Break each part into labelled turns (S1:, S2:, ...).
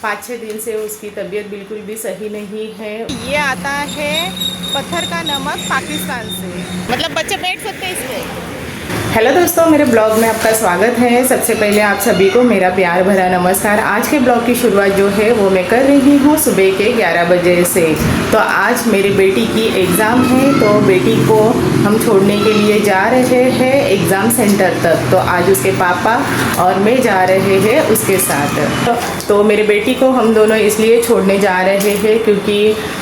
S1: 5-6 दिन से उसकी तबीयत बिल्कुल भी सही नहीं है। ये आता है पत्थर का नमक पाकिस्तान से, मतलब बच्चे बैठ सकते हैं इसमें। हेलो दोस्तों, मेरे ब्लॉग में आपका स्वागत है। सबसे पहले आप सभी को मेरा प्यार भरा नमस्कार। आज के ब्लॉग की शुरुआत जो है वो मैं कर रही हूँ सुबह के 11 बजे से। तो आज मेरी बेटी की एग्ज़ाम है, तो बेटी को हम छोड़ने के लिए जा रहे हैं एग्ज़ाम सेंटर तक। तो आज उसके पापा और मैं जा रहे हैं उसके साथ। तो मेरी बेटी को हम दोनों इसलिए छोड़ने जा रहे हैं क्योंकि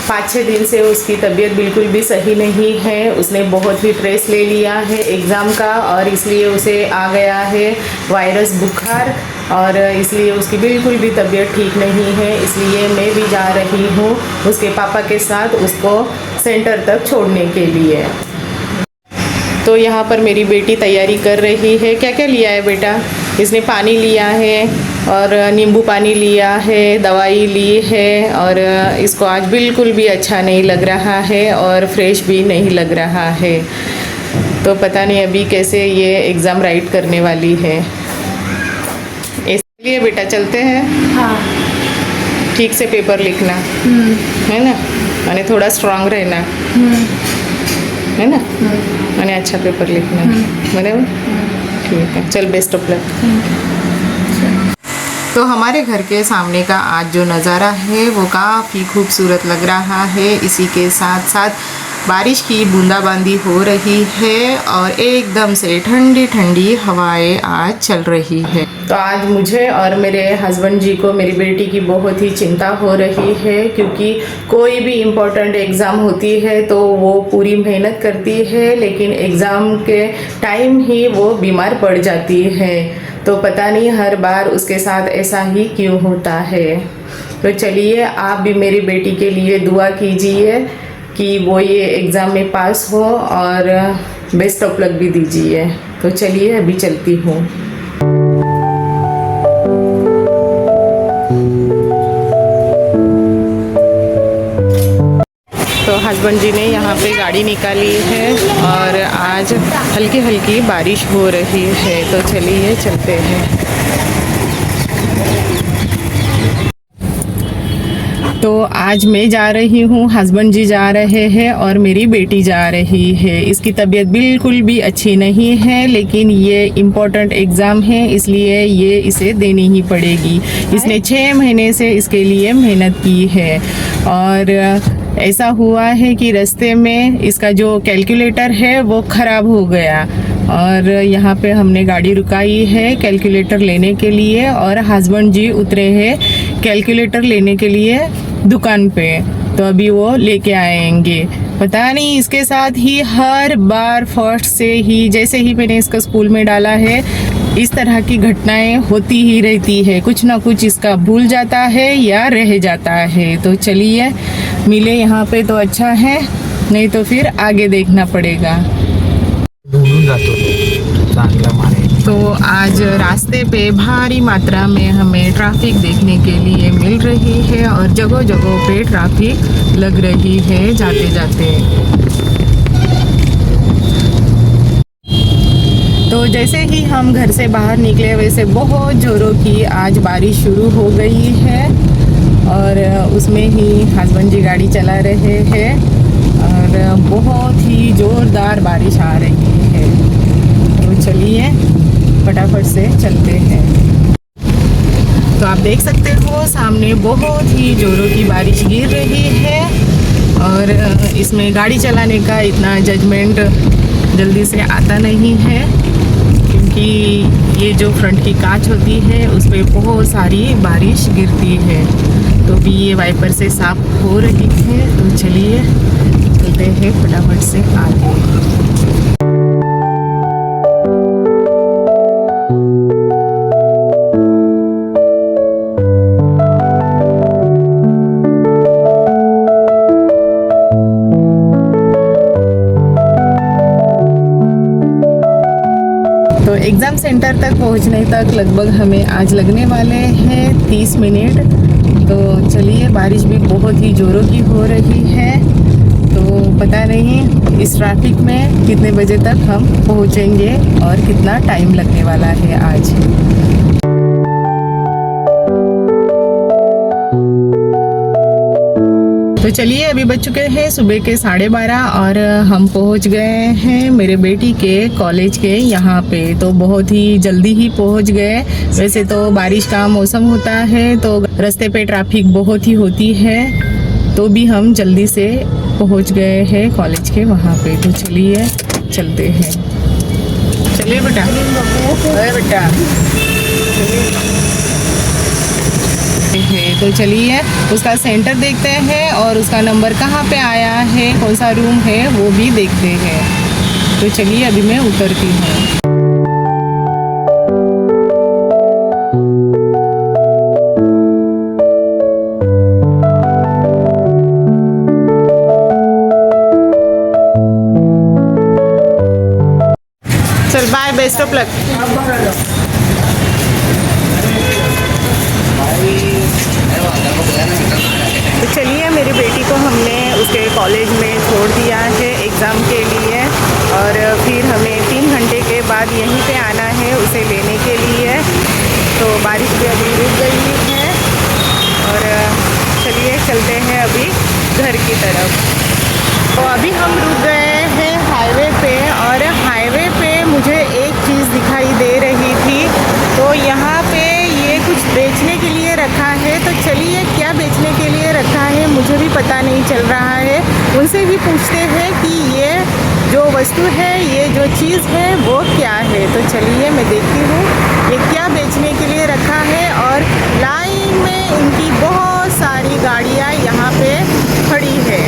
S1: 5-6 दिन से उसकी तबीयत बिल्कुल भी सही नहीं है। उसने बहुत ही स्ट्रेस ले लिया है एग्ज़ाम का, और इसलिए उसे आ गया है वायरस बुखार, और इसलिए उसकी बिल्कुल भी तबीयत ठीक नहीं है। इसलिए मैं भी जा रही हूँ उसके पापा के साथ उसको सेंटर तक छोड़ने के लिए। तो यहाँ पर मेरी बेटी तैयारी कर रही है। क्या क्या लिया है बेटा? इसने पानी लिया है और नींबू पानी लिया है, दवाई ली है, और इसको आज बिल्कुल भी अच्छा नहीं लग रहा है और फ्रेश भी नहीं लग रहा है। तो पता नहीं अभी कैसे ये एग्ज़ाम राइट करने वाली है। इसलिए बेटा चलते हैं।
S2: हाँ,
S1: ठीक से पेपर लिखना है ना, मैंने थोड़ा स्ट्रांग रहना है ना, मैंने अच्छा पेपर लिखना है, बराबर? ठीक है, चल बेस्ट ऑफ लक। तो हमारे घर के सामने का आज जो नज़ारा है वो काफ़ी खूबसूरत लग रहा है। इसी के साथ साथ बारिश की बूंदाबांदी हो रही है और एकदम से ठंडी ठंडी हवाएं आज चल रही है। तो आज मुझे और मेरे हस्बैंड जी को मेरी बेटी की बहुत ही चिंता हो रही है, क्योंकि कोई भी इम्पोर्टेंट एग्ज़ाम होती है तो वो पूरी मेहनत करती है, लेकिन एग्ज़ाम के टाइम ही वो बीमार पड़ जाती है। तो पता नहीं हर बार उसके साथ ऐसा ही क्यों होता है। तो चलिए आप भी मेरी बेटी के लिए दुआ कीजिए कि वो ये एग्ज़ाम में पास हो, और बेस्ट ऑफ लक भी दीजिए। तो चलिए अभी चलती हूँ। तो हस्बैंड जी ने यहाँ पे गाड़ी निकाली है और आज हल्की हल्की बारिश हो रही है। तो चलिए चलते हैं। तो आज मैं जा रही हूँ, हस्बैंड जी जा रहे हैं और मेरी बेटी जा रही है। इसकी तबीयत बिल्कुल भी अच्छी नहीं है, लेकिन ये इम्पोर्टेंट एग्ज़ाम है इसलिए ये इसे देनी ही पड़ेगी। इसने 6 महीने से इसके लिए मेहनत की है, और ऐसा हुआ है कि रास्ते में इसका जो कैलकुलेटर है वो ख़राब हो गया, और यहाँ पे हमने गाड़ी रुकाई है कैलकुलेटर लेने के लिए, और हस्बैंड जी उतरे हैं कैलकुलेटर लेने के लिए दुकान पे। तो अभी वो लेके आएंगे। पता नहीं इसके साथ ही हर बार फर्स्ट से ही, जैसे ही मैंने इसका स्कूल में डाला है, इस तरह की घटनाएं होती ही रहती है। कुछ ना कुछ इसका भूल जाता है या रह जाता है। तो चलिए मिले यहाँ पे तो अच्छा है, नहीं तो फिर आगे देखना पड़ेगा। तो आज रास्ते पे भारी मात्रा में हमें ट्रैफिक देखने के लिए मिल रही है, और जगह जगह पे ट्रैफिक लग रही है जाते जाते। तो जैसे ही हम घर से बाहर निकले वैसे बहुत ज़ोरों की आज बारिश शुरू हो गई है, और उसमें ही हस्बैंड जी गाड़ी चला रहे हैं, और बहुत ही ज़ोरदार बारिश आ रही है। तो चलिए फटाफट से चलते हैं। तो आप देख सकते हो सामने बहुत ही जोरों की बारिश गिर रही है, और इसमें गाड़ी चलाने का इतना जजमेंट जल्दी से आता नहीं है, क्योंकि ये जो फ्रंट की कांच होती है उस पर बहुत सारी बारिश गिरती है। तो भी ये वाइपर से साफ हो रही है। तो चलिए चलते हैं फटाफट से आगे। एग्ज़ाम सेंटर तक पहुंचने तक लगभग हमें आज लगने वाले हैं 30 मिनट। तो चलिए, बारिश भी बहुत ही ज़ोरों की हो रही है, तो पता नहीं इस ट्रैफिक में कितने बजे तक हम पहुंचेंगे और कितना टाइम लगने वाला है आज। तो चलिए अभी बज चुके हैं सुबह के 12:30 और हम पहुंच गए हैं मेरे बेटी के कॉलेज के यहाँ पे। तो बहुत ही जल्दी ही पहुंच गए। वैसे तो बारिश का मौसम होता है तो रास्ते पे ट्रैफिक बहुत ही होती है, तो भी हम जल्दी से पहुंच गए हैं कॉलेज के वहाँ पे। तो चलिए चलते हैं। चलिए बेटा, अरे बेटा है। तो चलिए उसका सेंटर देखते हैं और उसका नंबर कहाँ पे आया है, कौन सा रूम है वो भी देखते हैं। तो चलिए अभी मैं उतरती हूँ। चल बाय, बेस्ट ऑफ लक। तो चलिए मेरी बेटी को हमने उसके कॉलेज में छोड़ दिया है एग्ज़ाम के लिए, और फिर हमें 3 घंटे के बाद यहीं पे आना है उसे लेने के लिए। तो बारिश भी अभी रुक गई है और चलिए चलते हैं अभी घर की तरफ। तो अभी हम रुक गए हैं हाईवे पे, और हाईवे पे मुझे एक चीज़ दिखाई दे रही थी। तो यहाँ पे ये कुछ बेचने के लिए रखा है। तो चलिए क्या बेचने के लिए रखा है मुझे भी पता नहीं चल रहा है, उनसे भी पूछते हैं कि ये जो वस्तु है, ये जो चीज़ है वो क्या है। तो चलिए मैं देखती हूँ ये क्या बेचने के लिए रखा है। और लाइन में इनकी बहुत सारी गाड़ियाँ यहाँ पे खड़ी है।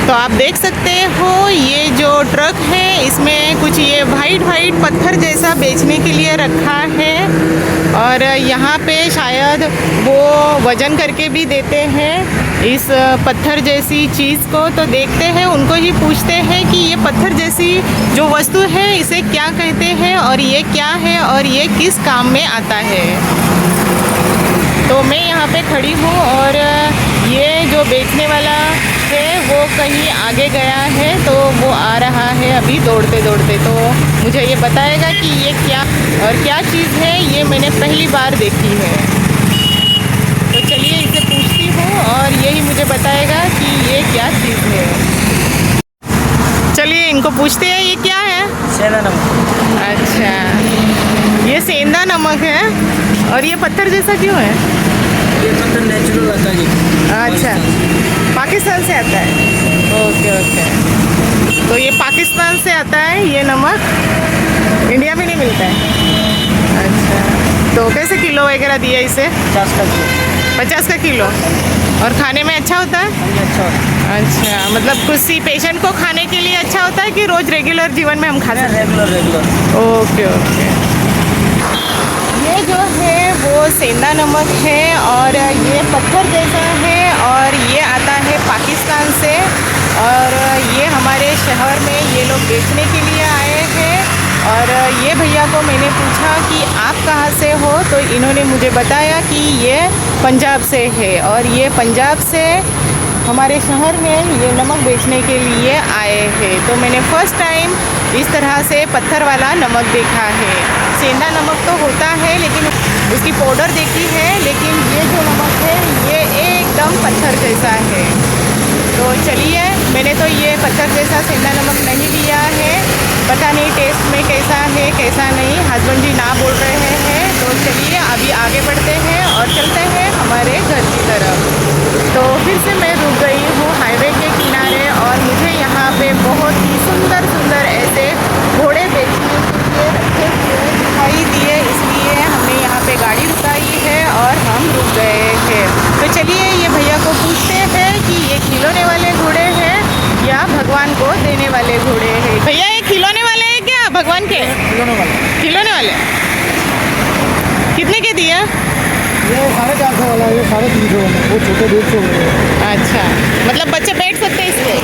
S1: तो आप देख सकते हो ये जो ट्रक है इसमें कुछ ये वाइट पत्थर जैसा बेचने के लिए रखा है, और यहाँ पे शायद वो वजन करके भी देते हैं इस पत्थर जैसी चीज़ को। तो देखते हैं, उनको ही पूछते हैं कि ये पत्थर जैसी जो वस्तु है इसे क्या कहते हैं और ये क्या है और ये किस काम में आता है। तो मैं यहाँ पे खड़ी हूँ और ये जो बेचने वाला है वो कहीं आगे गया है, तो वो आ रहा है अभी दौड़ते दौड़ते। तो मुझे ये बताएगा कि ये क्या और क्या चीज़ है, ये मैंने पहली बार देखी है। तो चलिए इसे पूछती हूँ और यही मुझे बताएगा कि ये क्या चीज़ है। चलिए इनको पूछते हैं ये क्या है।
S2: सेंधा नमक।
S1: अच्छा, ये सेंधा नमक है। और ये पत्थर जैसा क्यों है?
S2: ये पत्थर नेचुरल आता है जी।
S1: अच्छा, पाकिस्तान से आता है। Okay okay. तो ये पाकिस्तान से आता है ये नमक, इंडिया में नहीं मिलता है। अच्छा, तो कैसे किलो वगैरह दिया इसे?
S2: 50 का किलो।
S1: 50 का किलो। और खाने में अच्छा होता है?
S2: अच्छा होता है।
S1: अच्छा, मतलब किसी पेशेंट को खाने के लिए अच्छा होता है कि रोज़ रेगुलर जीवन में हम खा सकते हैं?
S2: रेगुलर।
S1: Okay okay. ये जो है वो सेंधा नमक है और ये पत्थर जैसा है, और ये आता है पाकिस्तान से, और ये हमारे शहर में ये लोग बेचने के लिए आए हैं। और ये भैया को मैंने पूछा कि आप कहाँ से हो, तो इन्होंने मुझे बताया कि ये पंजाब से है, और ये पंजाब से हमारे शहर में ये नमक बेचने के लिए आए हैं। तो मैंने फ़र्स्ट टाइम इस तरह से पत्थर वाला नमक देखा है। सेंधा नमक तो होता है लेकिन उसकी पाउडर देखी है, लेकिन ये जो नमक है ये एकदम पत्थर जैसा है। तो चलिए, मैंने तो ये पत्थर जैसा सेंधा नमक नहीं लिया है, पता नहीं टेस्ट में कैसा है कैसा नहीं, हस्बैंड जी ना बोल रहे हैं। तो चलिए अभी आगे बढ़ते हैं और चलते हैं हमारे घर की तरफ। तो फिर से मैं रुक गई हूँ हाईवे के किनारे, और मुझे यहाँ पे बहुत ही सुंदर सुंदर ऐसे घोड़े बेचने के लिए रखे हुए दिखाई दिए, इसलिए हमने यहाँ पे गाड़ी रुकाई है और हम रुक गए हैं। तो चलिए ये भैया को पूछते हैं कि ये खिलौने वाले घोड़े हैं या भगवान को देने वाले घोड़े हैं। भैया ये खिलौने वाले हैं क्या भगवान के? खिलौने वाले कितने के दिए?
S2: ये 450 वाला है, ये 350 वाला, वो छोटे 150 वाला।
S1: अच्छा, मतलब बच्चे बैठ सकते हैं इस पर?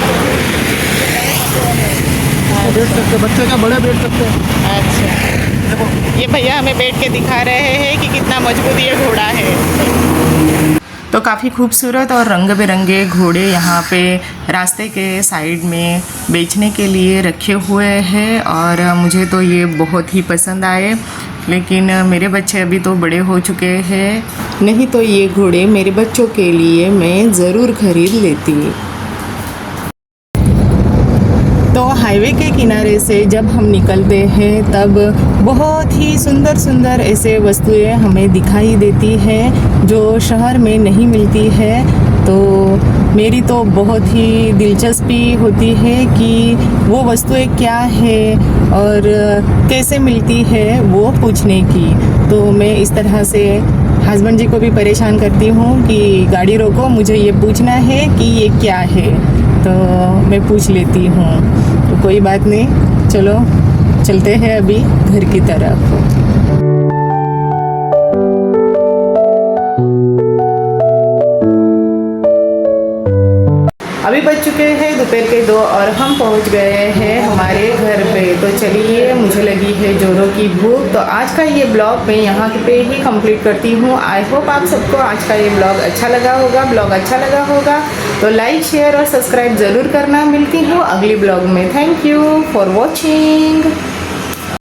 S2: बैठ सकते, बच्चे का बड़े बैठ सकते हैं।
S1: अच्छा,
S2: देखो
S1: ये भैया हमें बैठ के दिखा रहे हैं कि कितना मजबूत ये घोड़ा है। तो काफ़ी खूबसूरत और रंग बिरंगे घोड़े यहाँ पे रास्ते के साइड में बेचने के लिए रखे हुए हैं, और मुझे तो ये बहुत ही पसंद आए। लेकिन मेरे बच्चे अभी तो बड़े हो चुके हैं, नहीं तो ये घोड़े मेरे बच्चों के लिए मैं ज़रूर खरीद लेती। तो हाईवे के किनारे से जब हम निकलते हैं तब बहुत ही सुंदर सुंदर ऐसे वस्तुएं हमें दिखाई देती हैं जो शहर में नहीं मिलती है। तो मेरी तो बहुत ही दिलचस्पी होती है कि वो वस्तुएं क्या है और कैसे मिलती है वो पूछने की। तो मैं इस तरह से हस्बैंड जी को भी परेशान करती हूँ कि गाड़ी रोको, मुझे ये पूछना है कि ये क्या है। तो मैं पूछ लेती हूँ। तो कोई बात नहीं, चलो चलते हैं अभी घर की तरफ। अभी बज चुके हैं दोपहर के 2 और हम पहुंच गए हैं हमारे घर पे। तो चलिए, मुझे लगी है जोरों की भूख, तो आज का ये ब्लॉग मैं यहाँ पे ही कंप्लीट करती हूँ। आई होप आप सबको आज का ये ब्लॉग अच्छा लगा होगा। तो लाइक, शेयर और सब्सक्राइब ज़रूर करना। मिलती हूँ अगली ब्लॉग में। Thank you for watching.